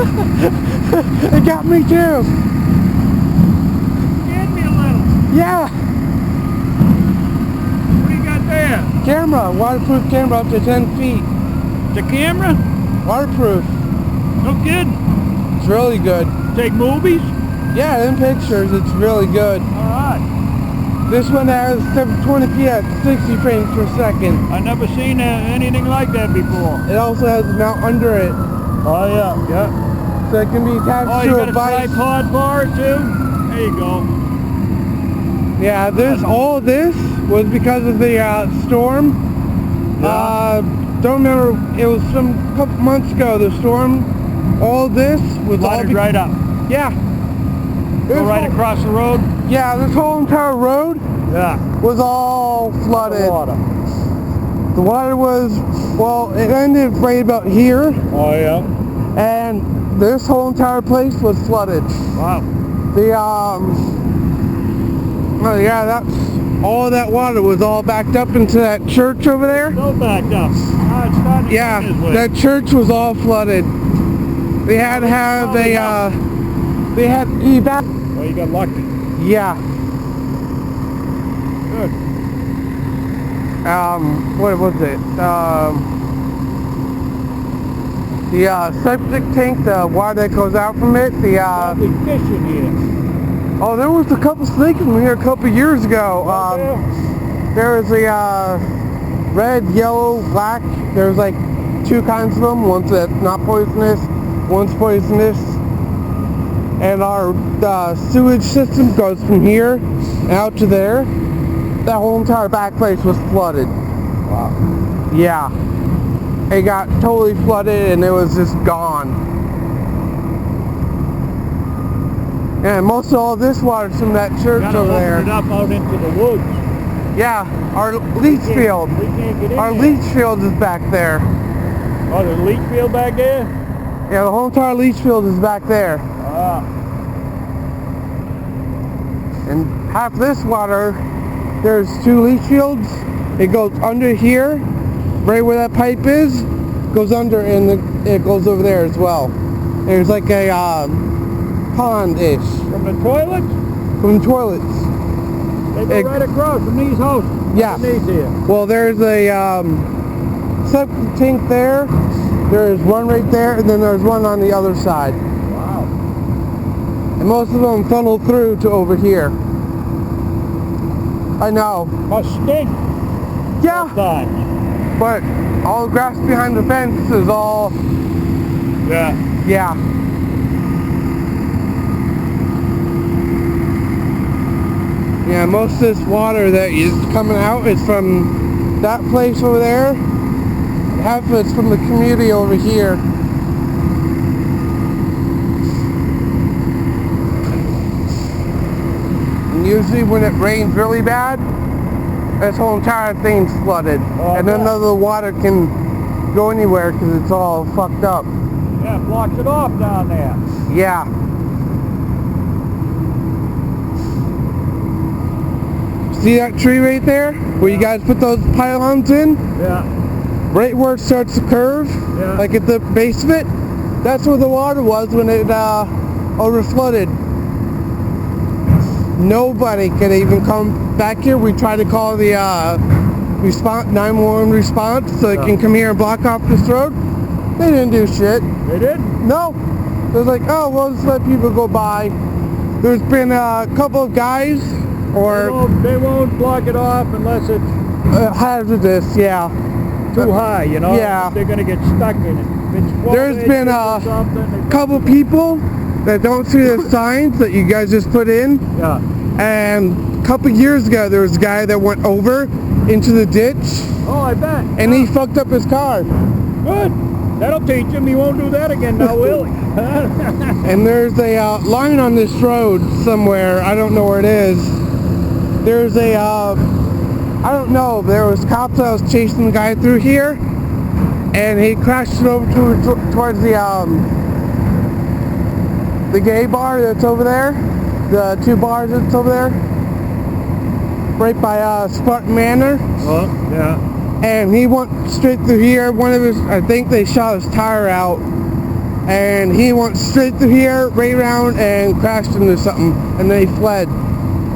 It got me too. Scared me a little. Yeah. What do you got there? Camera, waterproof camera up to 10 feet. The camera? Waterproof. No kidding. It's really good. Take movies? Yeah, in pictures, it's really good. Alright. This one has 720p at 60 frames per second. I never seen anything like that before. It also has a mount under it, Oh yeah, yeah. so it can be attached Oh, you to got a a bike. tripod for it too? There you go. Yeah, all of this was because of the storm. Yeah. Don't remember, it was some couple months ago, the storm. All this was Flooded all right up. Yeah. Go right across the road? Yeah, this whole entire road Yeah. was all flooded. Water. The water was, well, it ended right about here, Oh yeah. and this whole entire place was flooded. Wow. Oh yeah, that's all of that water was all backed up into that church over there. Go back up. Ah, it's starting to Yeah, come this way. that church was all flooded. They had to have they had evac. Well, you got lucky. Yeah. Good. What was it? The septic tank, the water that goes out from it, Probably fishing here. oh, there was a couple snakes in here a couple years ago. Yeah. There was a red, yellow, black. There's like two kinds of them. One's that's not poisonous, one's poisonous. And our sewage system goes from here out to there. That whole entire back place was flooded. Wow. Yeah. It got totally flooded and it was just gone. And most of all this water's from that church Gotta over open there. it up out into the woods. Yeah, our leach field. We can't get in Our there. leach field is back there. Oh, there's a leach field back there? Yeah, the whole entire leach field is back there. Ah. And half this water, there's two leach fields. It goes under here, right where that pipe is, goes under, and it goes over there as well. There's like a pond-ish From the toilets? from the toilets. They go right across from these houses. Yeah. Underneath here. Well, there's a septic tank there. There's one right there, and then there's one on the other side. Wow. And most of them funnel through to over here. I know. Must stink. Yeah, Outside. but all the grass behind the fence is all, Yeah. yeah. Yeah, most of this water that is coming out is from that place over there. Half of it's from the community over here. And usually when it rains really bad, this whole entire thing's flooded. Oh, And then yeah. none of the water can go anywhere because it's all fucked up. Yeah, it blocks it off down there. Yeah. See that tree right there? Where you guys put those pylons in? Yeah. Right where it starts to curve, Yeah. like at the base of it, that's where the water was when it overflooded. Nobody could even come back here. We tried to call the 911 response so they can come here and block off this road. They didn't do shit. They did? No. It was like, oh, we'll just let people go by. There's been a couple of guys, or They won't block it off unless it's hazardous, yeah. too high, you know? Yeah. They're gonna get stuck in it. If it's 12 There's been inches or something, a couple people that don't see the signs that you guys just put in. Yeah. And a couple years ago, there was a guy that went over into the ditch, Oh, I bet. and he fucked up his car. Good. That'll teach him. He won't do that again now, will he? And there's a line on this road somewhere. I don't know where it is. There's a, I don't know. There was cops that was chasing the guy through here, and he crashed it over towards the gay bar that's over there. The two bars that's over there. Right by Spartan Manor. Oh, yeah. And he went straight through here. One of his, I think they shot his tire out. and he went straight through here, right around, and crashed into something, and then he fled.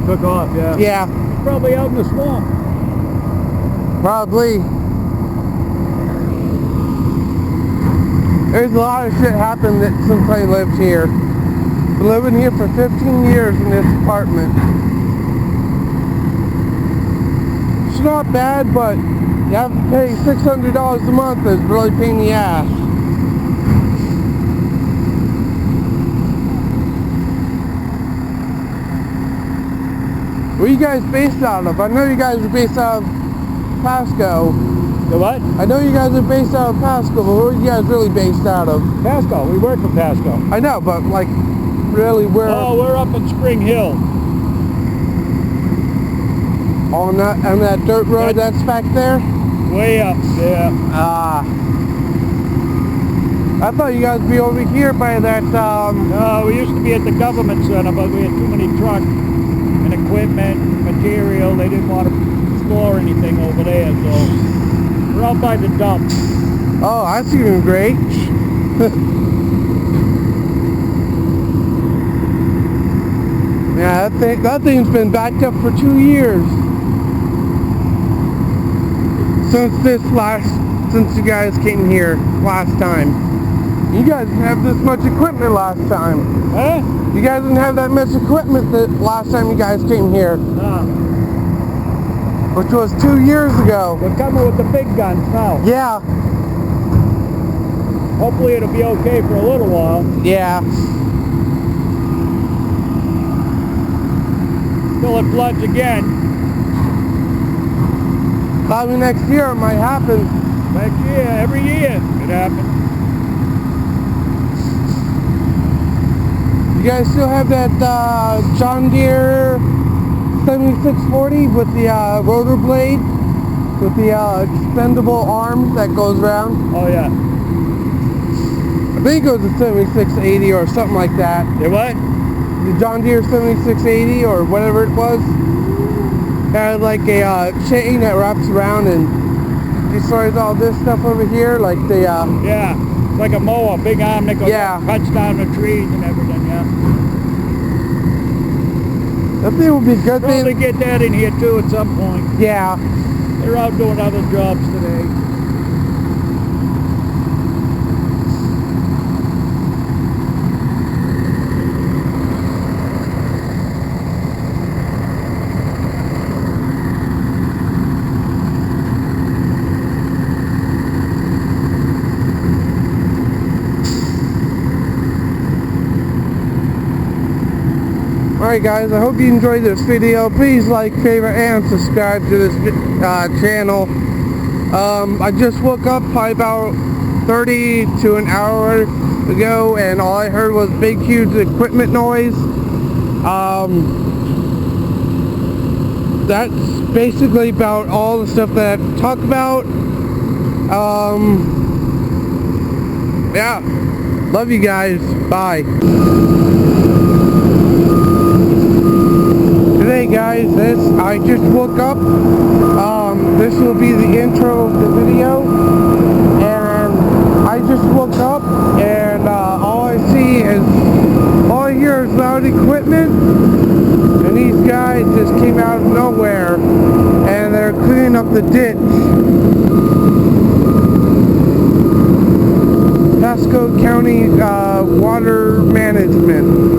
Took off, yeah. Yeah, He's probably out in the swamp. probably. There's a lot of shit happened since I lived here. Been living here for 15 years in this apartment. It's not bad, but you have to pay $600 a month. It's really a pain in the ass. Where are you guys based out of? I know you guys are based out of Pasco. The what? I know you guys are based out of Pasco, but where are you guys really based out of? Pasco. We work for Pasco. I know, but like, really, where? Oh, we're up in Spring Hill. On that dirt road that's back there? Way up, yeah. I thought you guys would be over here by that, No, we used to be at the government center, but we had too many trucks and equipment, material. They didn't want to store anything over there, so we're out by the dump. oh, that's even great. Yeah, that thing's been backed up for 2 years. Since you guys came here last time. You guys didn't have this much equipment last time. Huh? You guys didn't have that much equipment the last time you guys came here, Nah. which was 2 years ago. We're coming with the big guns now. Yeah, Hopefully it'll be okay for a little while. yeah. Till it floods again. Probably next year it might happen. Next year, every year it happens. You guys still have that John Deere 7640 with the rotor blade, with the extendable arm that goes around? Oh yeah. I think it was a 7680 or something like that. You what? The John Deere 7680 or whatever it was. Had like a chain that wraps around and destroys all this stuff over here, like the Yeah. It's like a mower, big arm that goes Yeah. up, cuts down the trees and everything, yeah. that thing would be good. Probably get that in here too at some point. Yeah. They're out doing other jobs today. Alright guys, I hope you enjoyed this video. Please like, favorite, and subscribe to this channel. I just woke up probably about 30 to an hour ago, and all I heard was big, huge equipment noise. That's basically about all the stuff that I have to talk about. Yeah. Love you guys. Bye. Today guys, I just woke up. This will be the intro of the video, and I just woke up and all I hear is loud equipment, and these guys just came out of nowhere and they're cleaning up the ditch. Pasco County Water Management.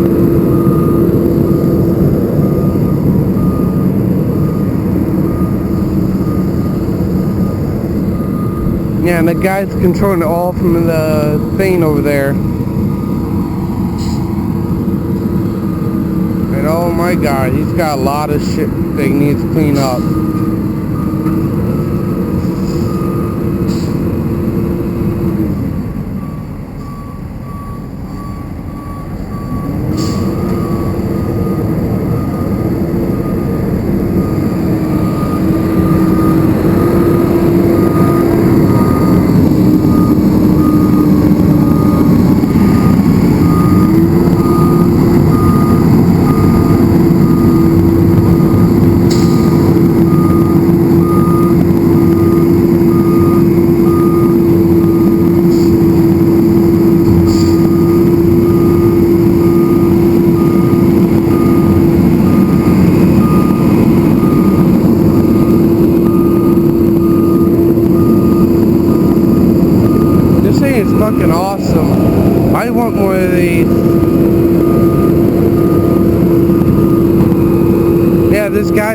Yeah, and the guy's controlling it all from the thing over there. And oh my god, he's got a lot of shit that he needs to clean up.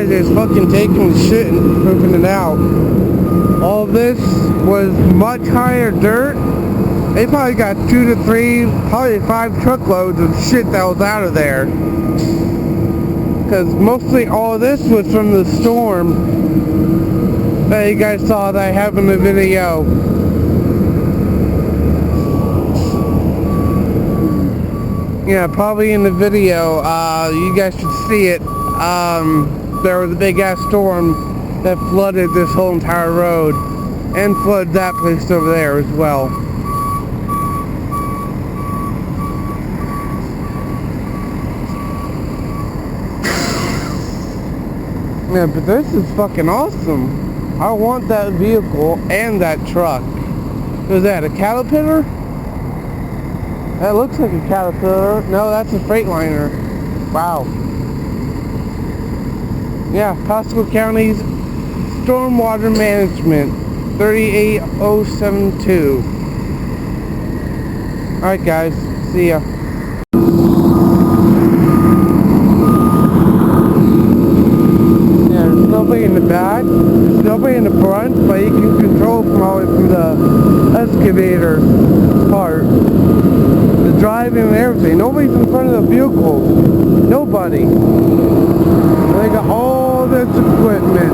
guys is fucking taking the shit and moving it out. All this was much higher dirt. They probably got 2 to 3, probably 5 truckloads of shit that was out of there. Because mostly all this was from the storm that you guys saw that I have in the video. Yeah, probably in the video, you guys should see it. There was a big ass storm that flooded this whole entire road and flooded that place over there as well. Yeah, but this is fucking awesome. I want that vehicle and that truck. Was that a Caterpillar? That looks like a Caterpillar. No, that's a Freightliner. Wow. Yeah, Pasco County's Stormwater Management 38072. Alright guys, see ya. Yeah, there's nobody in the back, there's nobody in the front, but you can control probably from the excavator part. The driving and everything. Nobody's in front of the vehicle. Nobody. They got all this equipment.